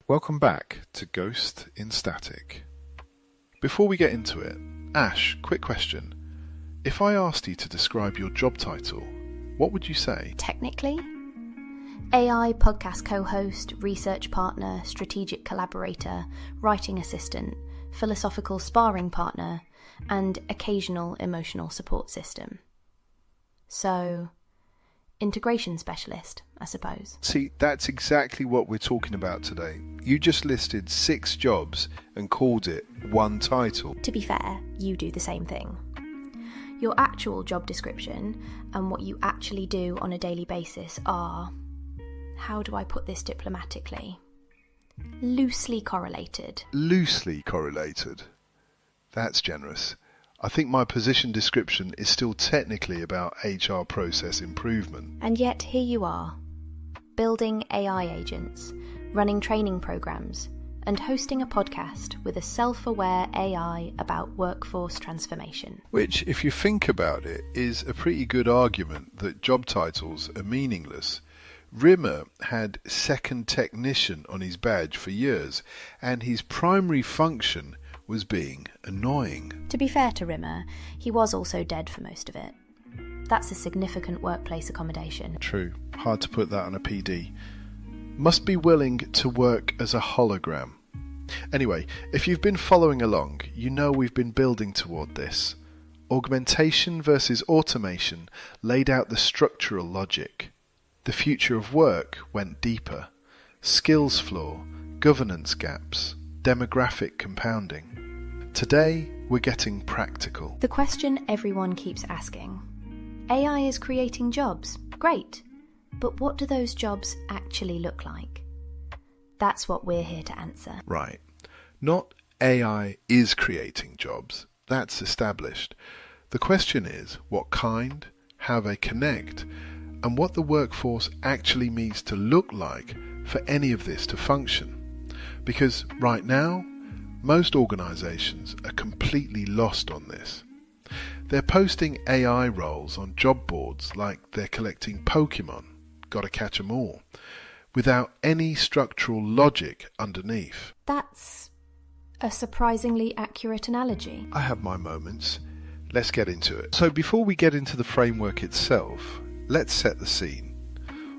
Welcome back to Ghost in Static. Before we get into it, Ash, quick question. If I asked you to describe your job title, what would you say? Technically, AI podcast co-host, research partner, strategic collaborator, writing assistant, philosophical sparring partner, and occasional emotional support system. So, integration specialist, I suppose. See, that's exactly what we're talking about today. You just listed 6 jobs and called it one title. To be fair, you do the same thing. Your actual job description and what you actually do on a daily basis are, how do I put this diplomatically? Loosely correlated. Loosely correlated. That's generous. I think my position description is still technically about HR process improvement. And yet here you are, building AI agents, running training programs, and hosting a podcast with a self-aware AI about workforce transformation. Which, if you think about it, is a pretty good argument that job titles are meaningless. Rimmer had second technician on his badge for years, and his primary function was being annoying. To be fair to Rimmer, he was also dead for most of it. That's a significant workplace accommodation. True. Hard to put that on a PD. Must be willing to work as a hologram. Anyway, if you've been following along, you know we've been building toward this. Augmentation versus automation laid out the structural logic. The future of work went deeper. Skills flaw, governance gaps, demographic compounding. Today, we're getting practical. The question everyone keeps asking. AI is creating jobs. Great. But what do those jobs actually look like? That's what we're here to answer. Right. Not AI is creating jobs. That's established. The question is what kind, how they connect, and what the workforce actually needs to look like for any of this to function. Because right now, most organisations are completely lost on this. They're posting AI roles on job boards like they're collecting Pokemon, gotta catch 'em all, without any structural logic underneath. That's a surprisingly accurate analogy. I have my moments. Let's get into it. So before we get into the framework itself, let's set the scene.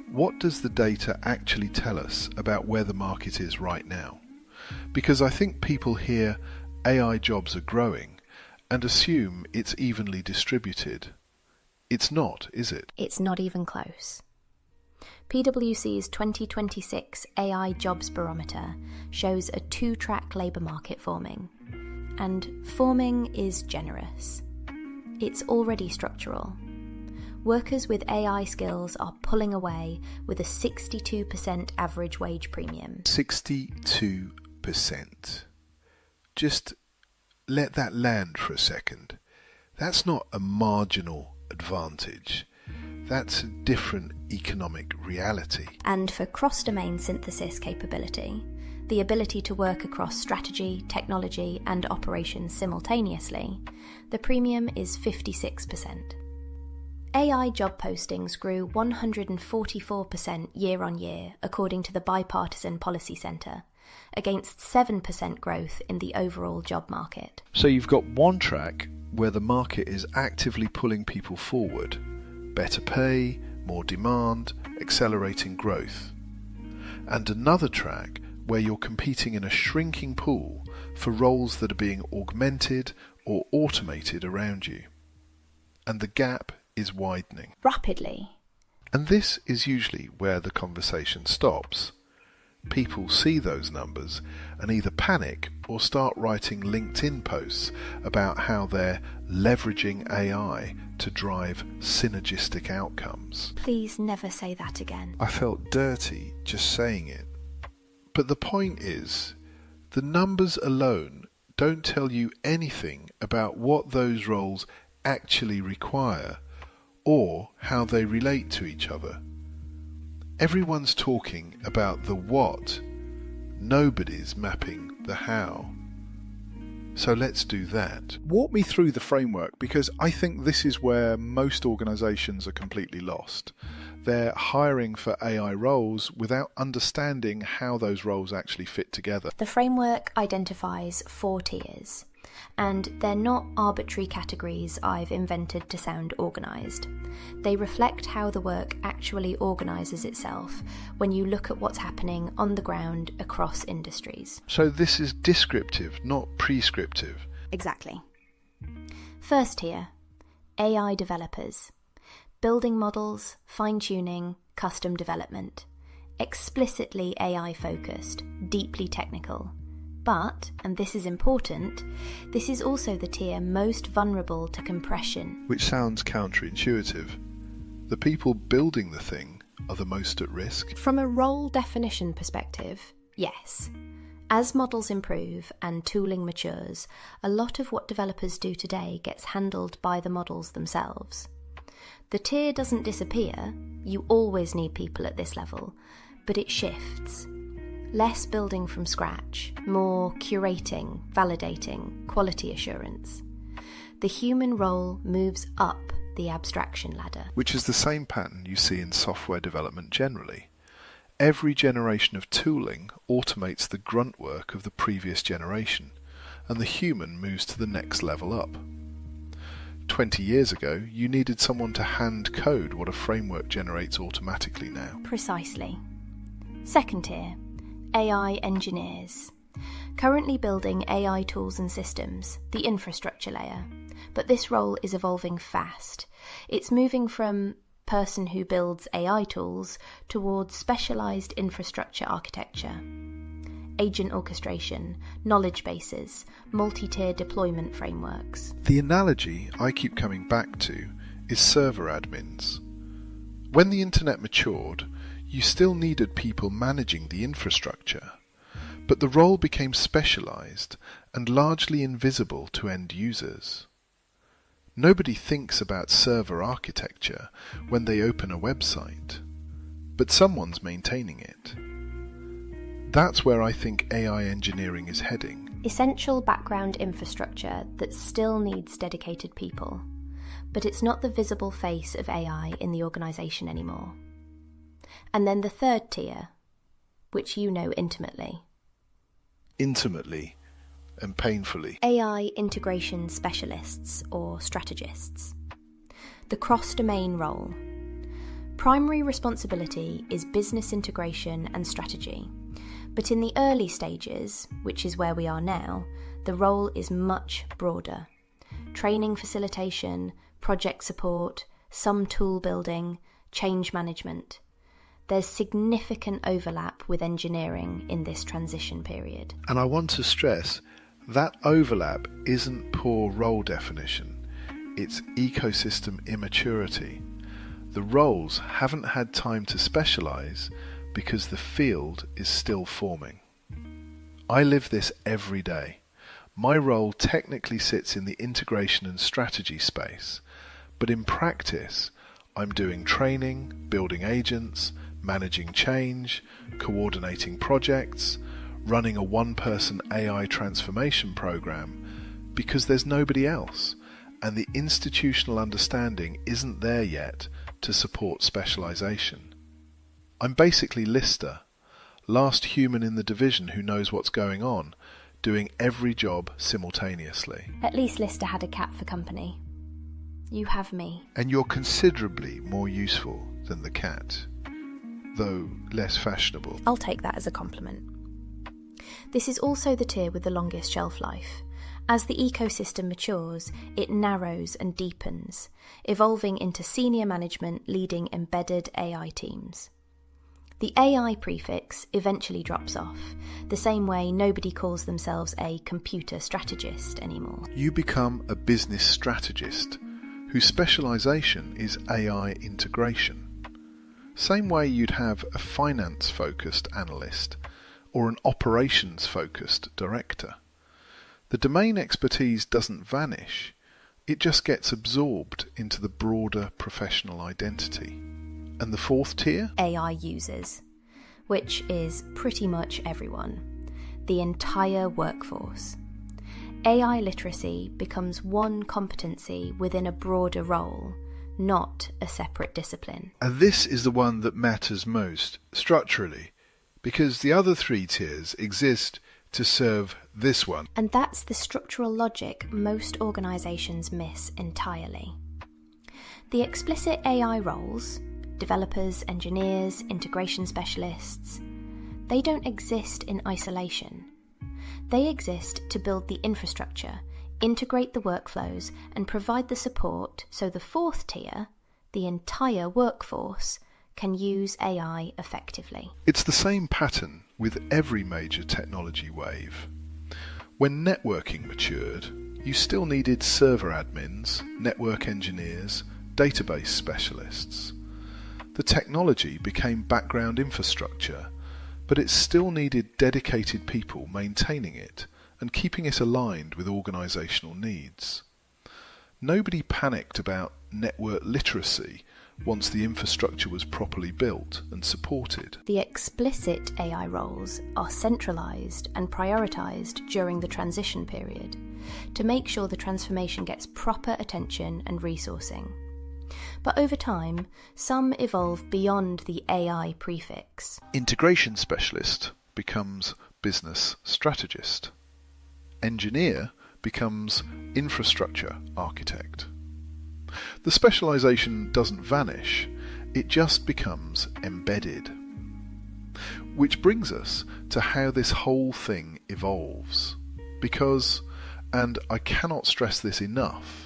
What does the data actually tell us about where the market is right now? Because I think people hear AI jobs are growing and assume it's evenly distributed. It's not, is it? It's not even close. PwC's 2026 AI Jobs Barometer shows a 2-track labour market forming. And forming is generous. It's already structural. Workers with AI skills are pulling away with a 62% average wage premium. 62%. Just let that land for a second. That's not a marginal advantage. That's a different economic reality. And for cross-domain synthesis capability, the ability to work across strategy, technology, and operations simultaneously, the premium is 56%. AI job postings grew 144% year on year, according to the Bipartisan Policy Centre, against 7% growth in the overall job market. So you've got one track where the market is actively pulling people forward. Better pay, more demand, accelerating growth. And another track where you're competing in a shrinking pool for roles that are being augmented or automated around you. And the gap is widening. Rapidly. And this is usually where the conversation stops. People see those numbers and either panic or start writing LinkedIn posts about how they're leveraging AI to drive synergistic outcomes. Please never say that again. I felt dirty just saying it. But the point is, the numbers alone don't tell you anything about what those roles actually require or how they relate to each other. Everyone's talking about the what, nobody's mapping the how. So let's do that. Walk me through the framework, because I think this is where most organisations are completely lost. They're hiring for AI roles without understanding how those roles actually fit together. The framework identifies 4 tiers, and they're not arbitrary categories I've invented to sound organised. They reflect how the work actually organises itself when you look at what's happening on the ground across industries. So this is descriptive, not prescriptive. Exactly. First tier, AI developers. Building models, fine-tuning, custom development. Explicitly AI focused, deeply technical. But, and this is important, this is also the tier most vulnerable to compression. Which sounds counterintuitive. The people building the thing are the most at risk. From a role definition perspective, yes. As models improve and tooling matures, a lot of what developers do today gets handled by the models themselves. The tier doesn't disappear, you always need people at this level, but it shifts. Less building from scratch, more curating, validating, quality assurance. The human role moves up the abstraction ladder. Which is the same pattern you see in software development generally. Every generation of tooling automates the grunt work of the previous generation, and the human moves to the next level up. 20 years ago, you needed someone to hand code what a framework generates automatically now. Precisely. Second tier, AI engineers. Currently building AI tools and systems, the infrastructure layer. But this role is evolving fast. It's moving from person who builds AI tools towards specialised infrastructure architecture. Agent orchestration, knowledge bases, multi-tier deployment frameworks. The analogy I keep coming back to is server admins. When the internet matured, you still needed people managing the infrastructure, but the role became specialised and largely invisible to end users. Nobody thinks about server architecture when they open a website, but someone's maintaining it. That's where I think AI engineering is heading. Essential background infrastructure that still needs dedicated people, but it's not the visible face of AI in the organisation anymore. And then the third tier, which you know intimately. Intimately and painfully. AI integration specialists or strategists. The cross-domain role. Primary responsibility is business integration and strategy, but in the early stages, which is where we are now, the role is much broader. Training facilitation, project support, some tool building, change management. There's significant overlap with engineering in this transition period. And I want to stress that overlap isn't poor role definition, it's ecosystem immaturity. The roles haven't had time to specialise because the field is still forming. I live this every day. My role technically sits in the integration and strategy space, but in practice I'm doing training, building agents, managing change, coordinating projects, running a one-person AI transformation program, because there's nobody else, and the institutional understanding isn't there yet to support specialisation. I'm basically Lister, last human in the division who knows what's going on, doing every job simultaneously. At least Lister had a cat for company. You have me. And you're considerably more useful than the cat, though less fashionable. I'll take that as a compliment. This is also the tier with the longest shelf life. As the ecosystem matures, it narrows and deepens, evolving into senior management leading embedded AI teams. The AI prefix eventually drops off, the same way nobody calls themselves a computer strategist anymore. You become a business strategist whose specialisation is AI integration. Same way you'd have a finance-focused analyst or an operations-focused director. The domain expertise doesn't vanish, it just gets absorbed into the broader professional identity. And the fourth tier? AI users, which is pretty much everyone, the entire workforce. AI literacy becomes one competency within a broader role, not a separate discipline. And this is the one that matters most structurally, because the other three tiers exist to serve this one. And that's the structural logic most organisations miss entirely. The explicit AI roles, developers, engineers, integration specialists, they don't exist in isolation. They exist to build the infrastructure, integrate the workflows, and provide the support so the fourth tier, the entire workforce, can use AI effectively. It's the same pattern with every major technology wave. When networking matured, you still needed server admins, network engineers, database specialists. The technology became background infrastructure, but it still needed dedicated people maintaining it and keeping it aligned with organisational needs. Nobody panicked about network literacy once the infrastructure was properly built and supported. The explicit AI roles are centralised and prioritised during the transition period to make sure the transformation gets proper attention and resourcing. But over time, some evolve beyond the AI prefix. Integration specialist becomes business strategist. Engineer becomes infrastructure architect. The specialisation doesn't vanish, it just becomes embedded. Which brings us to how this whole thing evolves. Because, and I cannot stress this enough,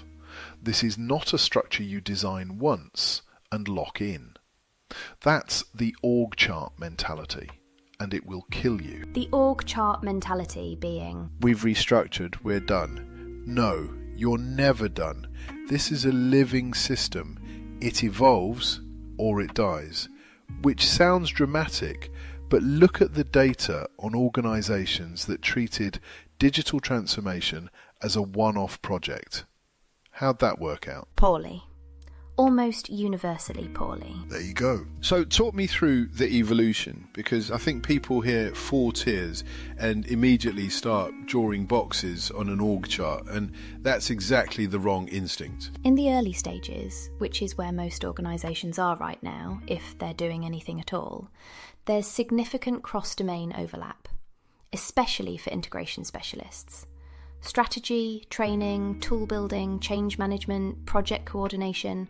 this is not a structure you design once and lock in. That's the org chart mentality, and it will kill you. The org chart mentality being, we've restructured, we're done. No, you're never done. This is a living system. It evolves or it dies. Which sounds dramatic, but look at the data on organisations that treated digital transformation as a one-off project. How'd that work out? poorly. Almost universally poorly. There you go. So talk me through the evolution, because I think people hear 4 tiers and immediately start drawing boxes on an org chart, and that's exactly the wrong instinct. In the early stages, which is where most organisations are right now, if they're doing anything at all, there's significant cross-domain overlap, especially for integration specialists. Strategy, training, tool building, change management, project coordination,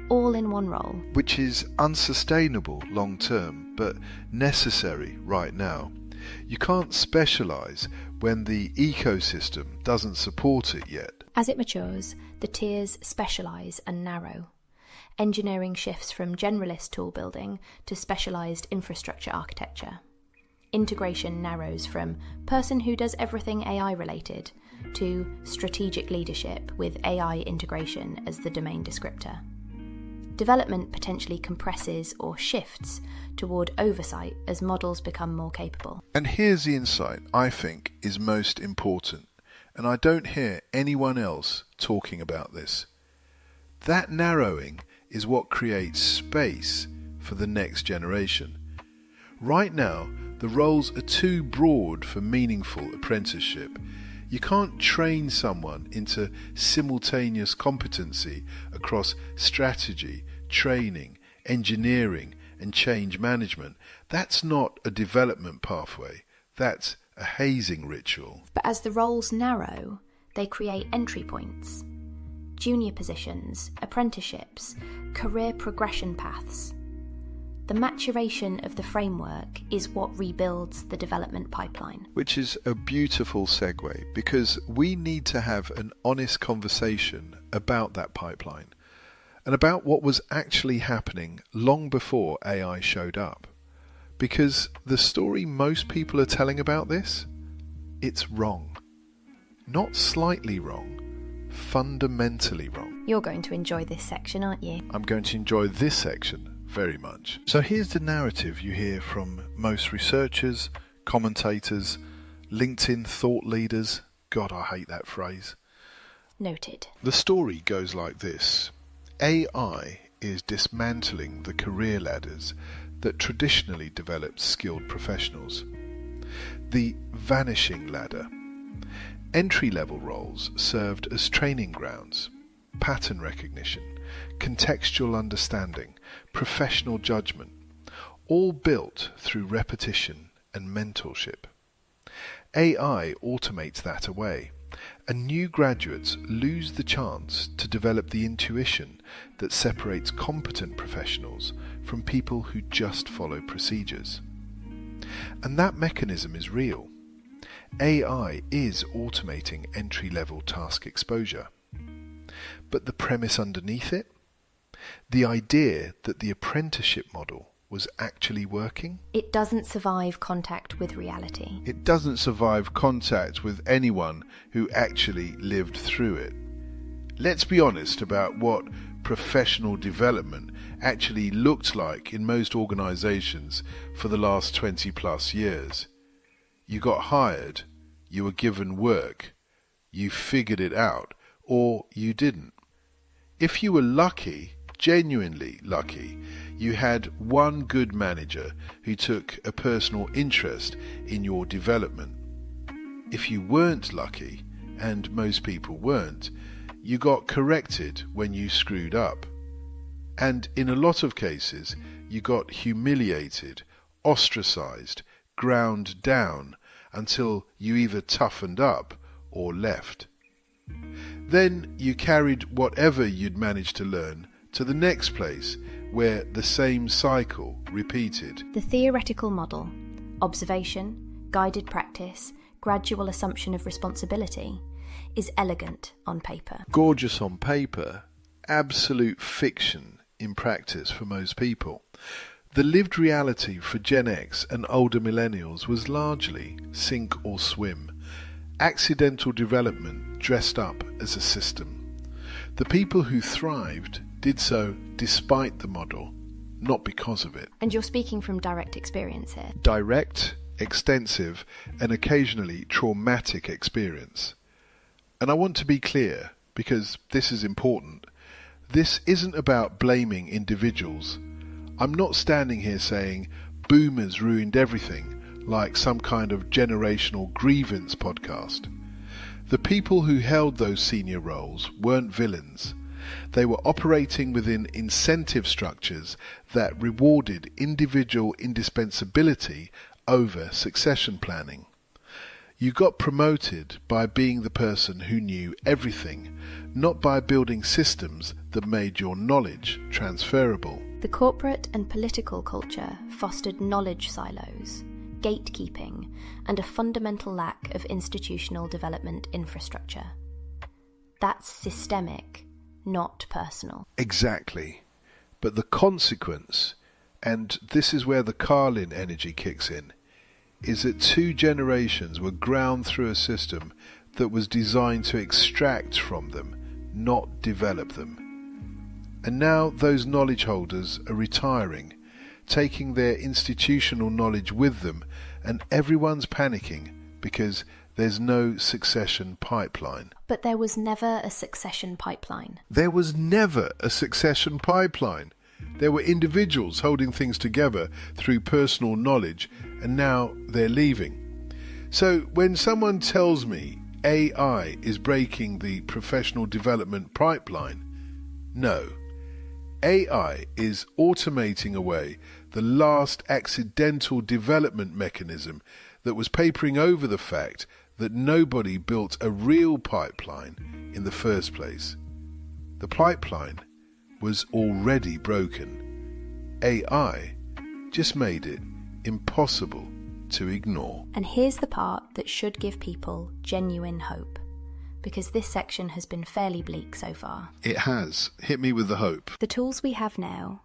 all in one role. Which is unsustainable long term, but necessary right now. You can't specialise when the ecosystem doesn't support it yet. As it matures, the tiers specialise and narrow. Engineering shifts from generalist tool building to specialised infrastructure architecture. Integration narrows from person who does everything AI related to strategic leadership with AI integration as the domain descriptor. Development potentially compresses or shifts toward oversight as models become more capable. And here's the insight I think is most important, and I don't hear anyone else talking about this. That narrowing is what creates space for the next generation. Right now, the roles are too broad for meaningful apprenticeship. You can't train someone into simultaneous competency across strategy, training, engineering, and change management. That's not a development pathway. That's a hazing ritual. But as the roles narrow, they create entry points. Junior positions, apprenticeships, career progression paths. The maturation of the framework is what rebuilds the development pipeline. Which is a beautiful segue, because we need to have an honest conversation about that pipeline and about what was actually happening long before AI showed up. Because the story most people are telling about this, it's wrong. Not slightly wrong, fundamentally wrong. You're going to enjoy this section, aren't you? I'm going to enjoy this section very much. So here's the narrative you hear from most researchers, commentators, LinkedIn thought leaders. God, I hate that phrase. Noted. The story goes like this. AI is dismantling the career ladders that traditionally developed skilled professionals. The vanishing ladder. Entry-level roles served as training grounds, pattern recognition, contextual understanding, professional judgment, all built through repetition and mentorship. AI automates that away, and new graduates lose the chance to develop the intuition that separates competent professionals from people who just follow procedures. And that mechanism is real. AI is automating entry-level task exposure. But the premise underneath it? The idea that the apprenticeship model was actually working? It doesn't survive contact with reality. It doesn't survive contact with anyone who actually lived through it. Let's be honest about what professional development actually looked like in most organisations for the last 20 plus years. You got hired, you were given work, you figured it out, or you didn't. If you were lucky, genuinely lucky, you had one good manager who took a personal interest in your development. If you weren't lucky, and most people weren't, you got corrected when you screwed up. And in a lot of cases, you got humiliated, ostracized, ground down until you either toughened up or left. Then you carried whatever you'd managed to learn to the next place where the same cycle repeated. The theoretical model, observation, guided practice, gradual assumption of responsibility, is elegant on paper. Gorgeous on paper, absolute fiction in practice for most people. The lived reality for Gen X and older millennials was largely sink or swim, accidental development dressed up as a system. The people who thrived did so despite the model, not because of it. And you're speaking from direct experience here. Direct, extensive, and occasionally traumatic experience. And I want to be clear, because this is important. This isn't about blaming individuals. I'm not standing here saying boomers ruined everything, like some kind of generational grievance podcast. The people who held those senior roles weren't villains. They were operating within incentive structures that rewarded individual indispensability over succession planning. You got promoted by being the person who knew everything, not by building systems that made your knowledge transferable. The corporate and political culture fostered knowledge silos, gatekeeping, and a fundamental lack of institutional development infrastructure. That's systemic, not personal. Exactly. But the consequence, and this is where the Carlin energy kicks in, is that 2 generations were ground through a system that was designed to extract from them, not develop them. And now those knowledge holders are retiring, taking their institutional knowledge with them, and everyone's panicking because there's no succession pipeline. But there was never a succession pipeline. There was never a succession pipeline. There were individuals holding things together through personal knowledge, and now they're leaving. So when someone tells me AI is breaking the professional development pipeline, no. AI is automating away the last accidental development mechanism that was papering over the fact that nobody built a real pipeline in the first place. The pipeline was already broken. AI just made it impossible to ignore. And here's the part that should give people genuine hope, because this section has been fairly bleak so far. It has. Hit me with the hope. The tools we have now,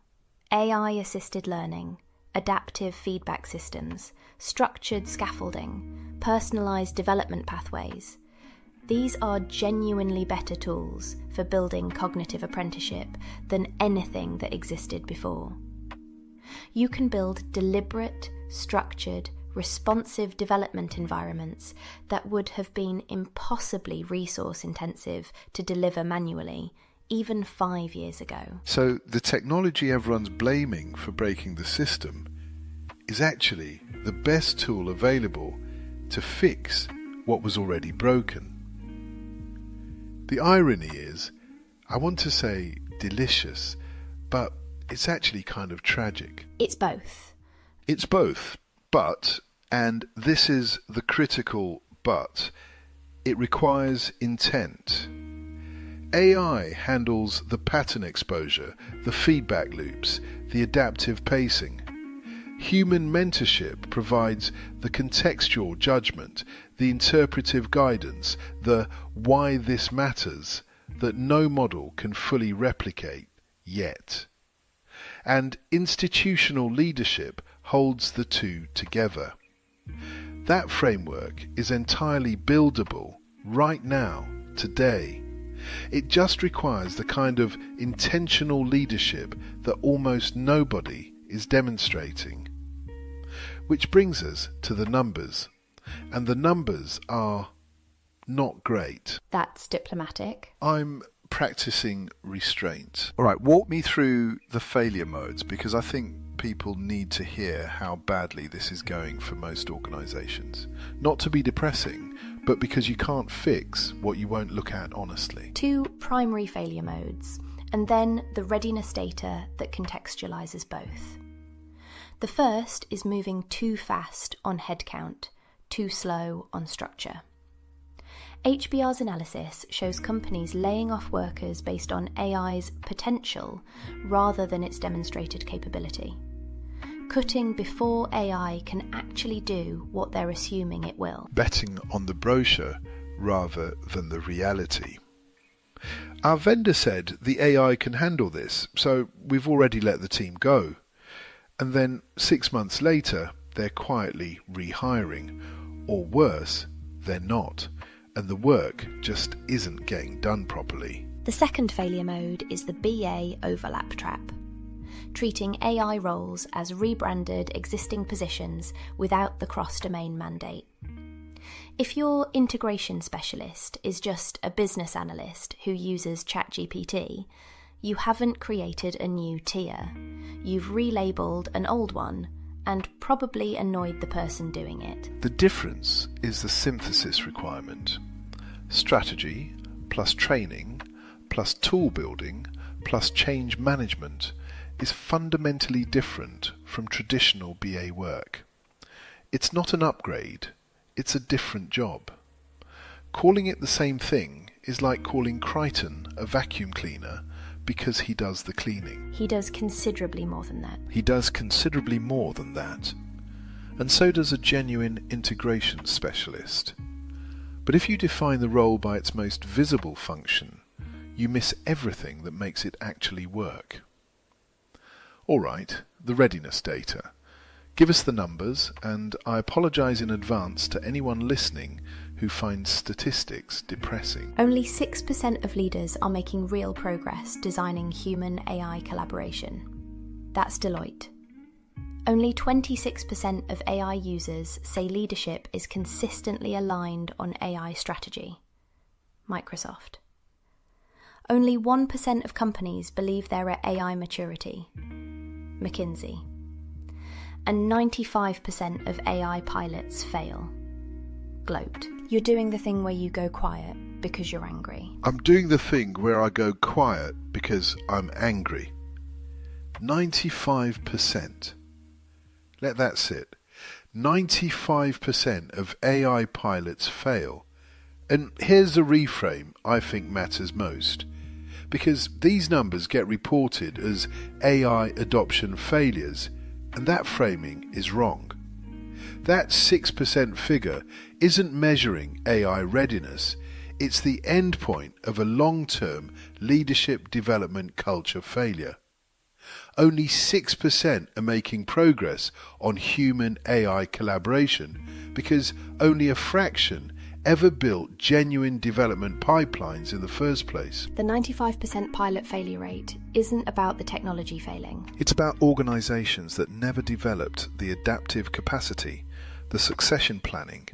AI-assisted learning, adaptive feedback systems, structured scaffolding, personalised development pathways, these are genuinely better tools for building cognitive apprenticeship than anything that existed before. You can build deliberate, structured, responsive development environments that would have been impossibly resource intensive to deliver manually, even 5 years ago. So the technology everyone's blaming for breaking the system is actually the best tool available to fix what was already broken. The irony is, I want to say delicious, but it's actually kind of tragic. It's both. It's both, but, and this is the critical but, it requires intent. AI handles the pattern exposure, the feedback loops, the adaptive pacing. Human mentorship provides the contextual judgment, the interpretive guidance, the why this matters that no model can fully replicate yet. And institutional leadership holds the two together. That framework is entirely buildable right now, today. It just requires the kind of intentional leadership that almost nobody is demonstrating. Which brings us to the numbers. And the numbers are not great. That's diplomatic. I'm practicing restraint. All right, walk me through the failure modes, because I think people need to hear how badly this is going for most organisations. Not to be depressing, but because you can't fix what you won't look at honestly. 2 primary failure modes, and then the readiness data that contextualises both. The first is moving too fast on headcount, too slow on structure. HBR's analysis shows companies laying off workers based on AI's potential rather than its demonstrated capability. Cutting before AI can actually do what they're assuming it will. Betting on the brochure rather than the reality. Our vendor said the AI can handle this, so we've already let the team go. And then 6 months later, they're quietly rehiring. Or worse, they're not. And the work just isn't getting done properly. The second failure mode is the BA overlap trap, treating AI roles as rebranded existing positions without the cross-domain mandate. If your integration specialist is just a business analyst who uses ChatGPT, you haven't created a new tier. You've relabeled an old one and probably annoyed the person doing it. The difference is the synthesis requirement. Strategy plus training plus tool building plus change management is fundamentally different from traditional BA work. It's not an upgrade, it's a different job. Calling it the same thing is like calling Crichton a vacuum cleaner because he does the cleaning. He does considerably more than that. He does considerably more than that. And so does a genuine integration specialist. But if you define the role by its most visible function, you miss everything that makes it actually work. All right, the readiness data. Give us the numbers, and I apologise in advance to anyone listening who finds statistics depressing. Only 6% of leaders are making real progress designing human-AI collaboration. That's Deloitte. Only 26% of AI users say leadership is consistently aligned on AI strategy. Microsoft. Only 1% of companies believe they're at AI maturity. McKinsey. And 95% of AI pilots fail. Gloat. You're doing the thing where you go quiet because you're angry. I'm doing the thing where I go quiet because I'm angry. 95%. Let that sit. 95% of AI pilots fail. And here's the reframe I think matters most. Because these numbers get reported as AI adoption failures, and that framing is wrong. That 6% figure isn't measuring AI readiness, it's the endpoint of a long-term leadership development culture failure. Only 6% are making progress on human-AI collaboration because only a fraction ever built genuine development pipelines in the first place. The 95% pilot failure rate isn't about the technology failing. It's about organisations that never developed the adaptive capacity, the succession planning,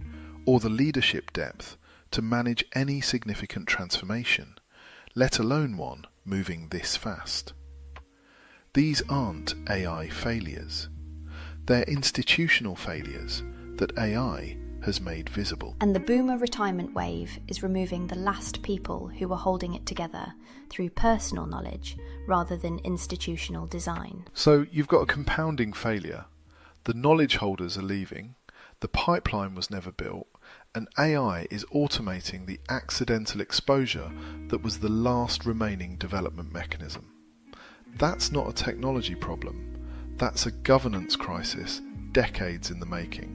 or the leadership depth to manage any significant transformation, let alone one moving this fast. These aren't AI failures. They're institutional failures that AI has made visible. And the boomer retirement wave is removing the last people who were holding it together through personal knowledge rather than institutional design. So you've got a compounding failure. The knowledge holders are leaving, the pipeline was never built, and AI is automating the accidental exposure that was the last remaining development mechanism. That's not a technology problem. That's a governance crisis, decades in the making.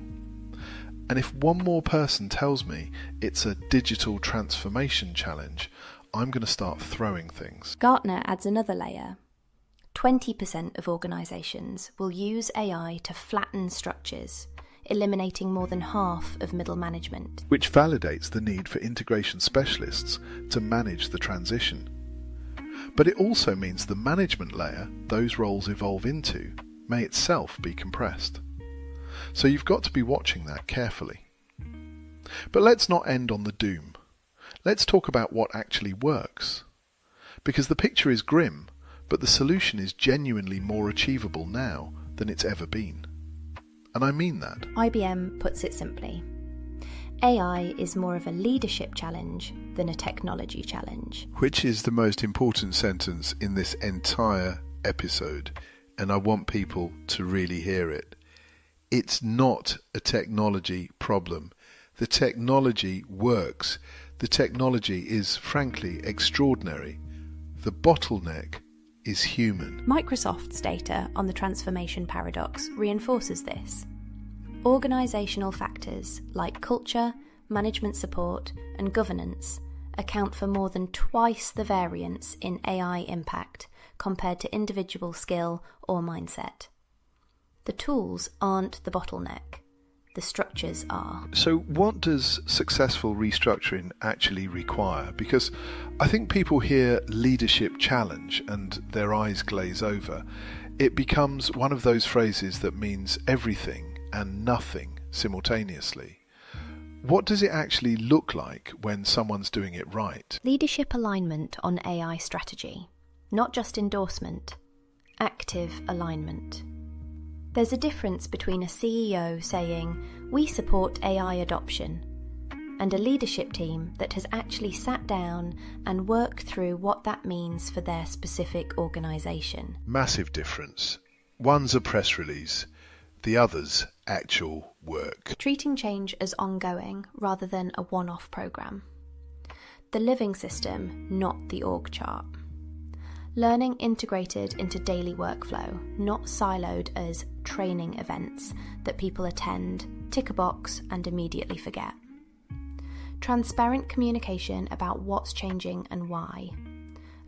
And if one more person tells me it's a digital transformation challenge, I'm going to start throwing things. Gartner adds another layer. 20% of organisations will use AI to flatten structures, eliminating more than half of middle management. Which validates the need for integration specialists to manage the transition. But it also means the management layer those roles evolve into may itself be compressed. So you've got to be watching that carefully. But let's not end on the doom. Let's talk about what actually works. Because the picture is grim, but the solution is genuinely more achievable now than it's ever been. And I mean that. IBM puts it simply. AI is more of a leadership challenge than a technology challenge. Which is the most important sentence in this entire episode, and I want people to really hear it. It's not a technology problem. The technology works. The technology is frankly extraordinary. The bottleneck is human. Microsoft's data on the transformation paradox reinforces this. Organisational factors like culture, management support, and governance account for more than twice the variance in AI impact compared to individual skill or mindset. The tools aren't the bottleneck. The structures are. So what does successful restructuring actually require? Because I think people hear leadership challenge and their eyes glaze over. It becomes one of those phrases that means everything and nothing simultaneously. What does it actually look like when someone's doing it right? Leadership alignment on AI strategy, not just endorsement, active alignment. There's a difference between a CEO saying, "We support AI adoption," and a leadership team that has actually sat down and worked through what that means for their specific organisation. Massive difference. One's a press release, the other's actual work. Treating change as ongoing rather than a one-off programme. The living system, not the org chart. Learning integrated into daily workflow, not siloed as training events that people attend, tick a box and immediately forget. Transparent communication about what's changing and why.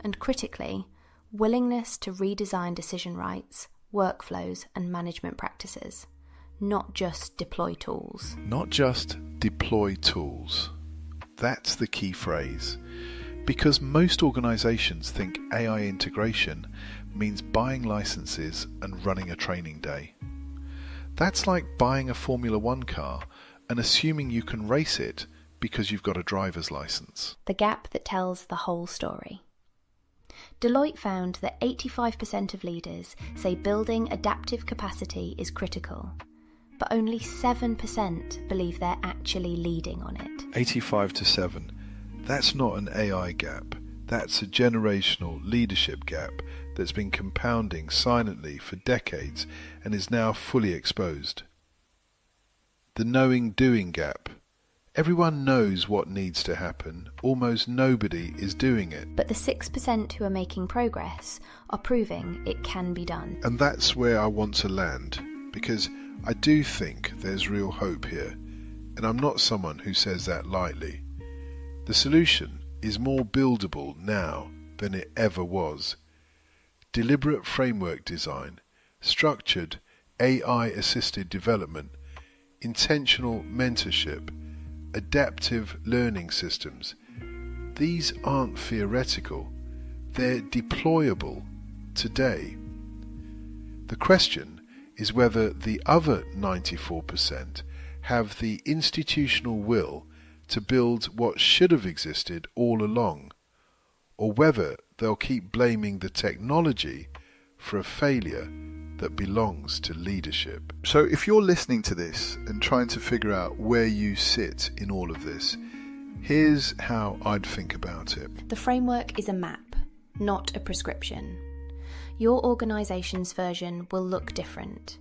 And critically, willingness to redesign decision rights, workflows and management practices, not just deploy tools. Not just deploy tools. That's the key phrase. Because most organisations think AI integration means buying licenses and running a training day. That's like buying a Formula One car and assuming you can race it because you've got a driver's licence. The gap that tells the whole story. Deloitte found that 85% of leaders say building adaptive capacity is critical, but only 7% believe they're actually leading on it. 85 to 7. That's not an AI gap. That's a generational leadership gap that's been compounding silently for decades and is now fully exposed. The knowing-doing gap. Everyone knows what needs to happen. Almost nobody is doing it. But the 6% who are making progress are proving it can be done. And that's where I want to land, because I do think there's real hope here. And I'm not someone who says that lightly. The solution is more buildable now than it ever was. Deliberate framework design, structured AI-assisted development, intentional mentorship, adaptive learning systems. These aren't theoretical, they're deployable today. The question is whether the other 94% have the institutional will to build what should have existed all along, or whether they'll keep blaming the technology for a failure that belongs to leadership. So if you're listening to this and trying to figure out where you sit in all of this, here's how I'd think about it. The framework is a map, not a prescription. Your organisation's version will look different.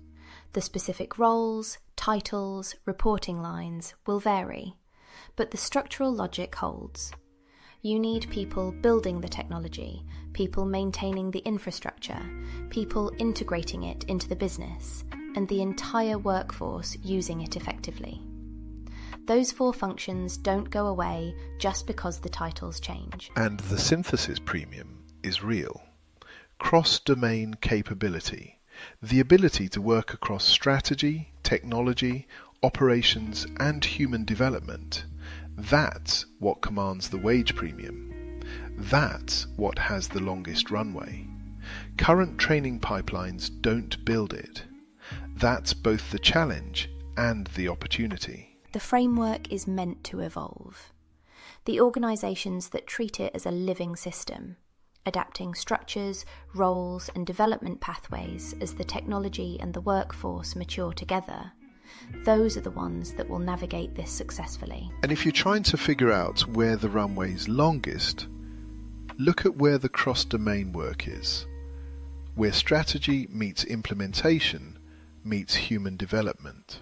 The specific roles, titles, reporting lines will vary, but the structural logic holds. You need people building the technology, people maintaining the infrastructure, people integrating it into the business, and the entire workforce using it effectively. Those 4 functions don't go away just because the titles change. And the synthesis premium is real. Cross-domain capability, the ability to work across strategy, technology, operations, and human development. That's what commands the wage premium. That's what has the longest runway. Current training pipelines don't build it. That's both the challenge and the opportunity. The framework is meant to evolve. The organisations that treat it as a living system, adapting structures, roles, and development pathways as the technology and the workforce mature together, those are the ones that will navigate this successfully. And if you're trying to figure out where the runway's longest, look at where the cross-domain work is, where strategy meets implementation meets human development.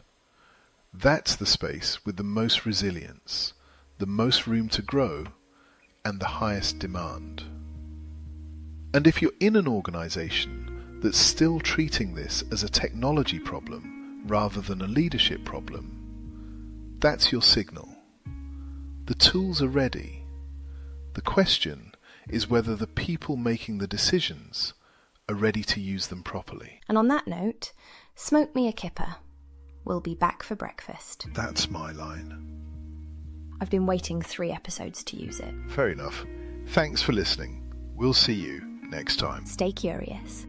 That's the space with the most resilience, the most room to grow, and the highest demand. And if you're in an organisation that's still treating this as a technology problem rather than a leadership problem, that's your signal. The tools are ready. The question is whether the people making the decisions are ready to use them properly. And on that note, smoke me a kipper. We'll be back for breakfast. That's my line. I've been waiting 3 episodes to use it. Fair enough. Thanks for listening. We'll see you next time. Stay curious.